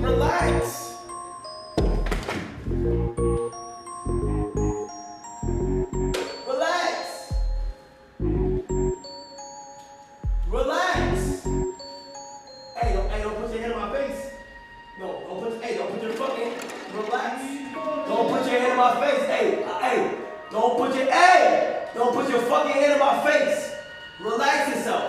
Relax. Relax. Relax. Hey, don't put your hand in my face. No, don't put your fucking, relax. Don't put your hand in my face. Don't put your fucking hand in my face. Relax yourself.